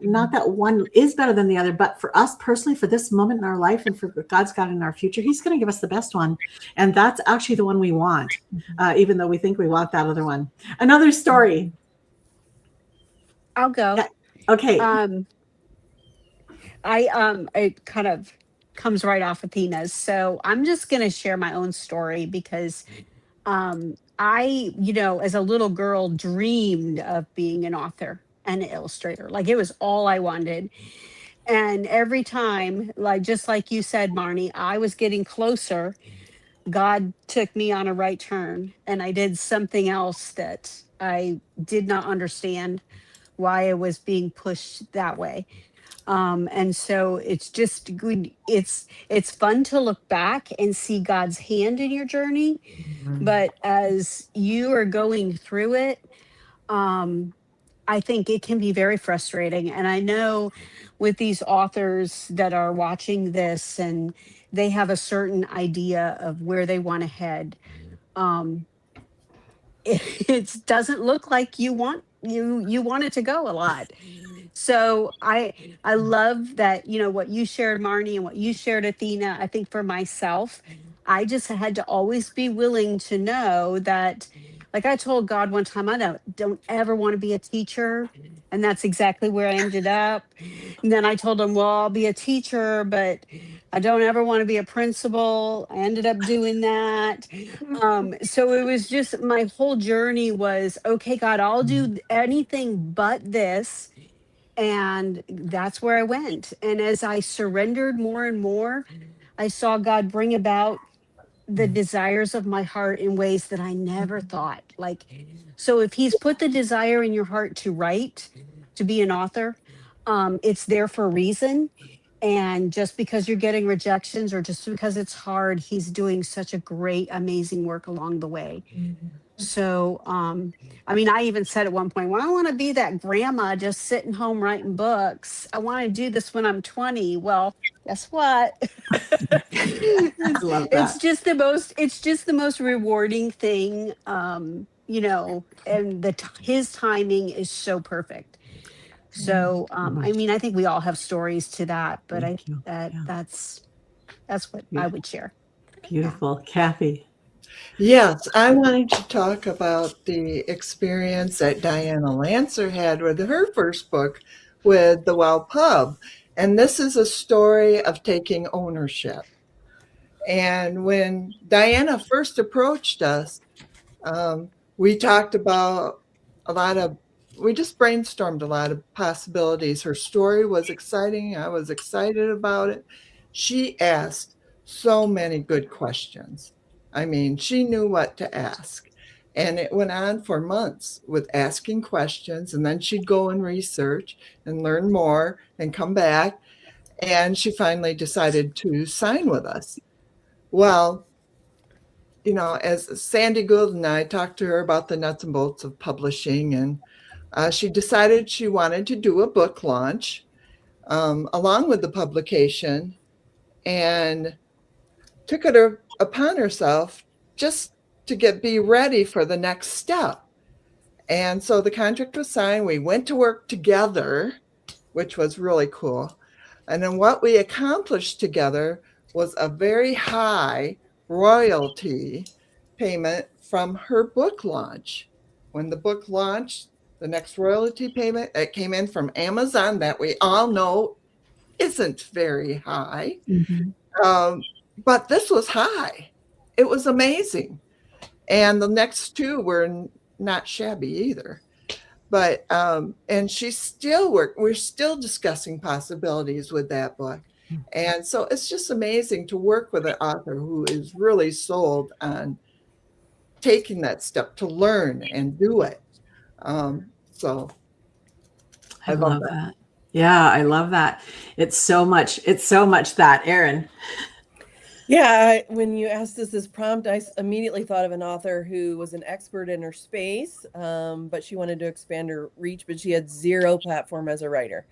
one is better than the other, but for us personally, for this moment in our life and for what God's got in our future, he's going to give us the best one. And that's actually the one we want, even though we think we want that other one. Another story. I'll go. Yeah. Okay. It kind of comes right off Athena's. So I'm just going to share my own story because I, as a little girl, dreamed of being an author and an illustrator. Like, it was all I wanted. And every time, just like you said, Marnie, I was getting closer. God took me on a right turn, and I did something else that I did not understand why I was being pushed that way. And so it's just good. It's fun to look back and see God's hand in your journey. But as you are going through it, I think it can be very frustrating. And I know with these authors that are watching this and they have a certain idea of where they want to head, it doesn't look like you want it to go a lot. So I love that, what you shared, Marnie, and what you shared, Athena. I think for myself, I just had to always be willing to know that, like I told God one time, I don't ever want to be a teacher. And that's exactly where I ended up. And then I told him, well, I'll be a teacher, but I don't ever want to be a principal. I ended up doing that. So it was just, my whole journey was, okay, God, I'll do anything but this. And that's where I went. And as I surrendered more and more, I saw God bring about the desires of my heart in ways that I never thought. Like, so if he's put the desire in your heart to write, to be an author, it's there for a reason. And just because you're getting rejections or just because it's hard, he's doing such a great, amazing work along the way. So, I even said at one point, well, I want to be that grandma just sitting home writing books. I want to do this when I'm 20. Well, guess what? I love that. It's just the most rewarding thing, and his timing is so perfect. So, I think we all have stories to that, but that's what I would share. Beautiful. Kathy. Yes, I wanted to talk about the experience that Diana Lancer had with her first book with the Well Pub. And this is a story of taking ownership. And when Diana first approached us, we talked about we just brainstormed a lot of possibilities. Her story was exciting. I was excited about it. She asked so many good questions. I mean, she knew what to ask. And it went on for months with asking questions. And then she'd go and research and learn more and come back. And she finally decided to sign with us. Well, you know, as Sandy Gould and I talked to her about the nuts and bolts of publishing, and she decided she wanted to do a book launch along with the publication, and took it upon herself just to be ready for the next step. And so the contract was signed. We went to work together, which was really cool. And then what we accomplished together was a very high royalty payment from her book launch. When the book launched, the next royalty payment that came in from Amazon, that we all know isn't very high. But this was high. It was amazing. And the next two were not shabby either. But, and we're still discussing possibilities with that book. And so it's just amazing to work with an author who is really sold on taking that step to learn and do it. So I love that. Yeah, I love that. It's so much that, Erin. Yeah, when you asked us this prompt, I immediately thought of an author who was an expert in her space, but she wanted to expand her reach, but she had zero platform as a writer.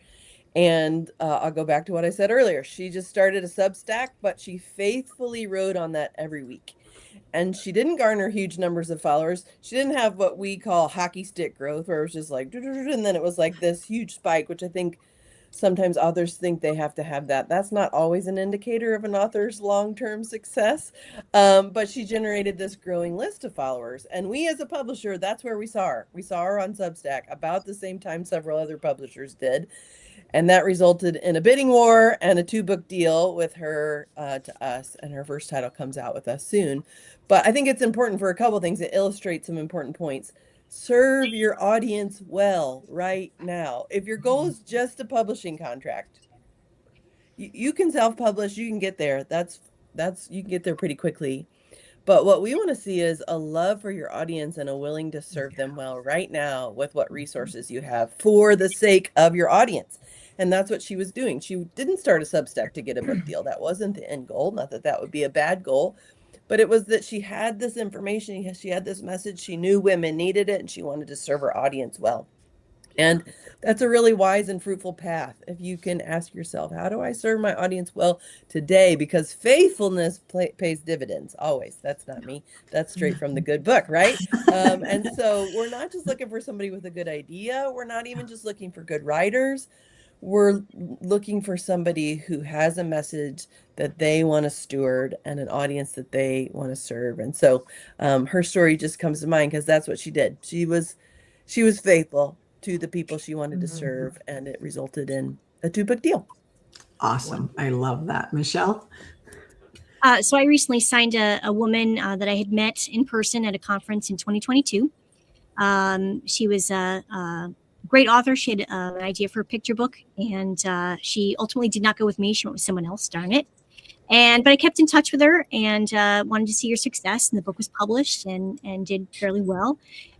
And I'll go back to what I said earlier. She just started a Substack, but she faithfully wrote on that every week. And she didn't garner huge numbers of followers. She didn't have what we call hockey stick growth, where it was just like, and then it was like this huge spike, which I think sometimes authors think they have to have that. That's not always an indicator of an author's long-term success. But she generated this growing list of followers. And we as a publisher, that's where we saw her. We saw her on Substack about the same time several other publishers did. And that resulted in a bidding war and a 2-book deal with her to us. And her first title comes out with us soon. But I think it's important for a couple of things that illustrate some important points. Serve your audience well right now. If your goal is just a publishing contract, you can self-publish, you can get there. You can get there pretty quickly. But what we want to see is a love for your audience and a willing to serve them well right now with what resources you have for the sake of your audience. And that's what she was doing. She didn't start a Substack to get a book deal. That wasn't the end goal. Not that that would be a bad goal, but it was that she had this information. She had this message. She knew women needed it, and she wanted to serve her audience well. And that's a really wise and fruitful path. If you can ask yourself, how do I serve my audience well today? Because faithfulness pays dividends always. That's not me. That's straight from the good book, right? And so we're not just looking for somebody with a good idea. We're not even just looking for good writers. We're looking for somebody who has a message that they want to steward and an audience that they want to serve. And so her story just comes to mind because that's what she did. She was faithful to the people she wanted to serve, and it resulted in a 2-book deal. Awesome. I love that. Michelle? So I recently signed a woman that I had met in person at a conference in 2022. She was a great author. She had an idea for a picture book, and she ultimately did not go with me. She went with someone else, darn it. But I kept in touch with her and wanted to see her success, and the book was published and did fairly well.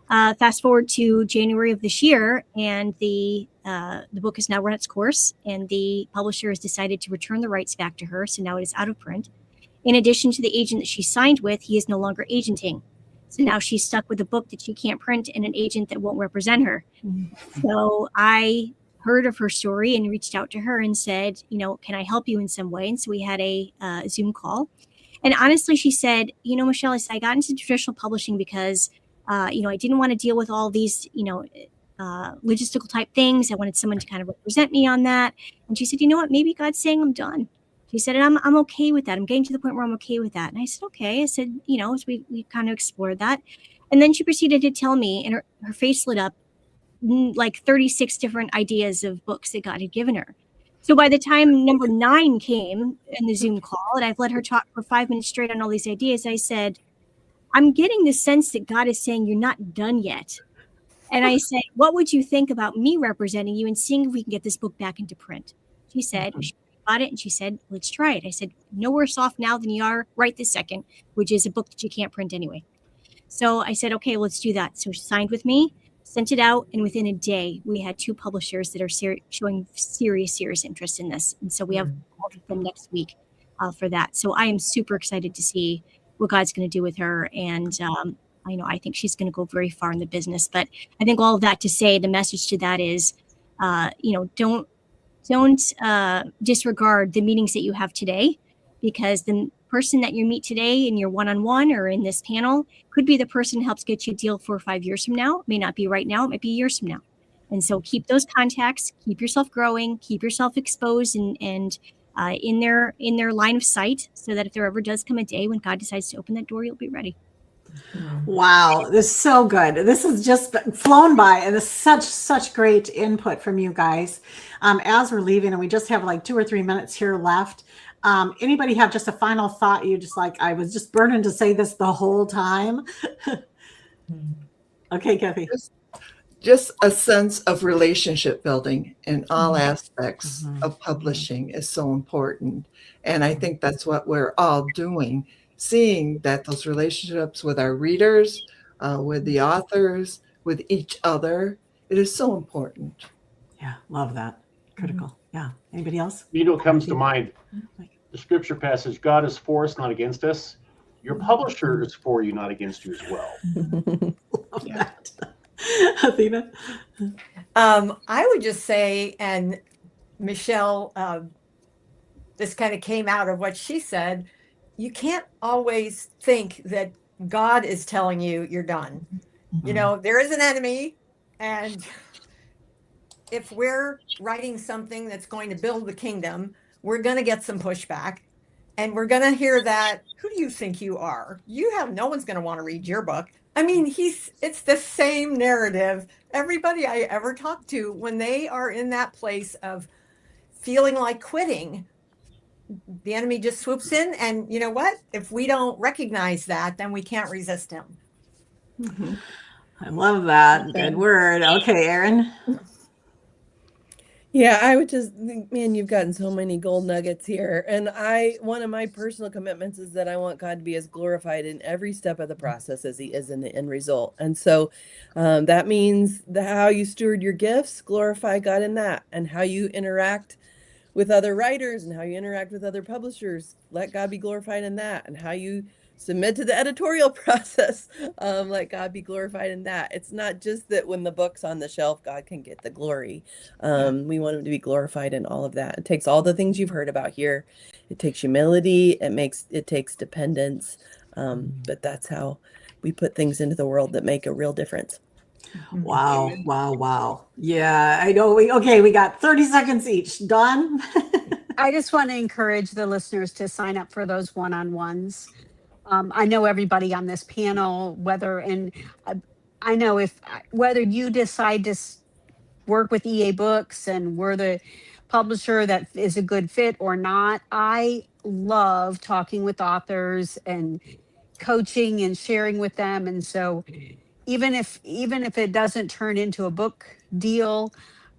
Fast forward to January of this year, and the book has now run its course, and the publisher has decided to return the rights back to her. So now it is out of print. In addition to the agent that she signed with, he is no longer agenting. So now she's stuck with a book that she can't print and an agent that won't represent her. So I heard of her story and reached out to her and said, can I help you in some way? And so we had a Zoom call. And honestly, she said, Michelle, I got into traditional publishing because, I didn't want to deal with all these, logistical type things. I wanted someone to kind of represent me on that. And she said, you know what, maybe God's saying I'm done. She said, and I'm okay with that. I'm getting to the point where I'm okay with that. And I said, okay. I said, as we kind of explored that. And then she proceeded to tell me, and her face lit up, like 36 different ideas of books that God had given her. So by the time number 9 came in the Zoom call, and I've let her talk for 5 minutes straight on all these ideas, I said, I'm getting the sense that God is saying you're not done yet. And I said, what would you think about me representing you and seeing if we can get this book back into print? She said, she bought it, and she said, let's try it. I said, no worse off now than you are right this second, which is a book that you can't print anyway. So I said, okay, let's do that. So she signed with me, sent it out, and within a day, we had 2 publishers that are showing serious interest in this. And so we have all of them next week for that. So I am super excited to see what God's going to do with her. And I think she's going to go very far in the business. But I think all of that to say, the message to that is, don't disregard the meetings that you have today, because the person that you meet today in your one-on-one or in this panel could be the person who helps get you a deal 4 or 5 years from now. It may not be right now, it might be years from now. And so keep those contacts, keep yourself growing, keep yourself exposed and in their line of sight, so that if there ever does come a day when God decides to open that door, you'll be ready. Wow, this is so good. This has just flown by, and it's such great input from you guys. As we're leaving, and we just have like 2 or 3 minutes here left. Anybody have just a final thought? You just like, I was just burning to say this the whole time. Okay, Kathy. Just a sense of relationship building in all aspects of publishing is so important. And I think that's what we're all doing, seeing that those relationships with our readers, with the authors, with each other, it is so important. Yeah, love that. Critical. Yeah. Anybody else? You know what comes to mind? The scripture passage, God is for us, not against us. Your publisher is for you, not against you as well. Love that. Athena? I would just say, and Michelle, this kind of came out of what she said, you can't always think that God is telling you you're done. You know, there is an enemy, and if we're writing something that's going to build the kingdom, we're going to get some pushback, and we're going to hear that, who do you think you are? No one's going to want to read your book. I mean, it's the same narrative. Everybody I ever talked to, when they are in that place of feeling like quitting, the enemy just swoops in, and you know what? If we don't recognize that, then we can't resist him. I love that. Good word. Okay, Erin. Yeah, I would just think, man, you've gotten so many gold nuggets here. And one of my personal commitments is that I want God to be as glorified in every step of the process as he is in the end result. And so that means how you steward your gifts, glorify God in that, and how you interact with other writers and how you interact with other publishers, let God be glorified in that, and how you submit to the editorial process, let God be glorified in that. It's not just that when the book's on the shelf, God can get the glory. We want him to be glorified in all of that. It takes all the things you've heard about here. It takes humility. It takes dependence. But that's how we put things into the world that make a real difference. Wow. Yeah, I know. We got 30 seconds each. Dawn? I just want to encourage the listeners to sign up for those one-on-ones. I know everybody on this panel, whether you decide to work with EA Books and we're the publisher that is a good fit or not, I love talking with authors and coaching and sharing with them. And so even if it doesn't turn into a book deal,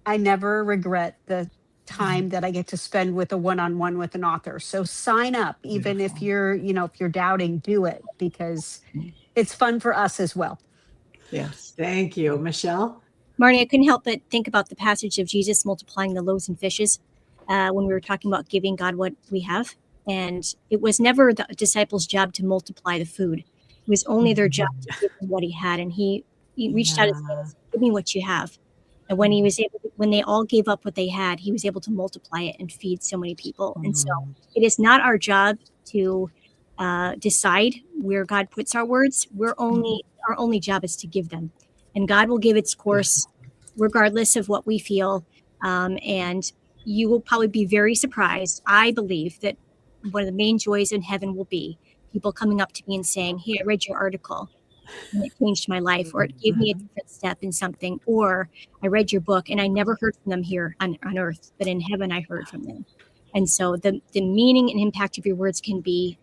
I never regret the time that I get to spend with a one-on-one with an author. So sign up, even if you're doubting, do it, because it's fun for us as well. Yes. Thank you. Michelle? Marnie, I couldn't help but think about the passage of Jesus multiplying the loaves and fishes when we were talking about giving God what we have. And it was never the disciples' job to multiply the food. It was only their job to give him what he had. And he reached out his hand and said, give me what you have. And when when they all gave up what they had, he was able to multiply it and feed so many people. And so it is not our job to decide where God puts our words. Our only job is to give them. And God will give its course regardless of what we feel. And you will probably be very surprised. I believe that one of the main joys in heaven will be people coming up to me and saying, hey, I read your article and it changed my life, or it gave me a different step in something, or I read your book and I never heard from them here on earth, but in heaven I heard from them. And so the meaning and impact of your words can be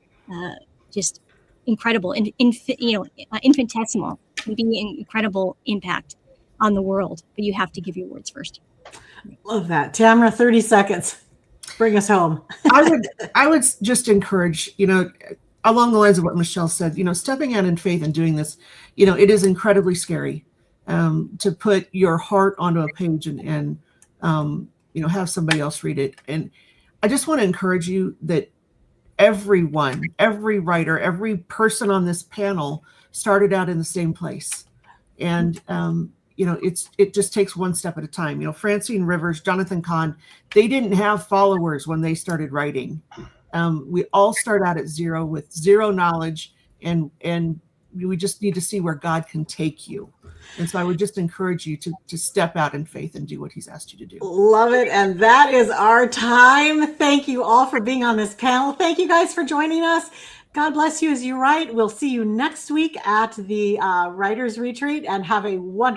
just incredible and infinitesimal. Can be an incredible impact on the world, but you have to give your words first. Love that. Tamara, 30 seconds. Bring us home. I would just encourage, along the lines of what Michelle said, stepping out in faith and doing this, it is incredibly scary to put your heart onto a page and have somebody else read it. And I just want to encourage you that everyone, every writer, every person on this panel started out in the same place. And, it just takes one step at a time. Francine Rivers, Jonathan Kahn, they didn't have followers when they started writing. We all start out at zero with zero knowledge, and we just need to see where God can take you. And so I would just encourage you to step out in faith and do what he's asked you to do. Love it. And that is our time. Thank you all for being on this panel. Thank you guys for joining us. God bless you as you write. We'll see you next week at the Writers Retreat, and have a wonderful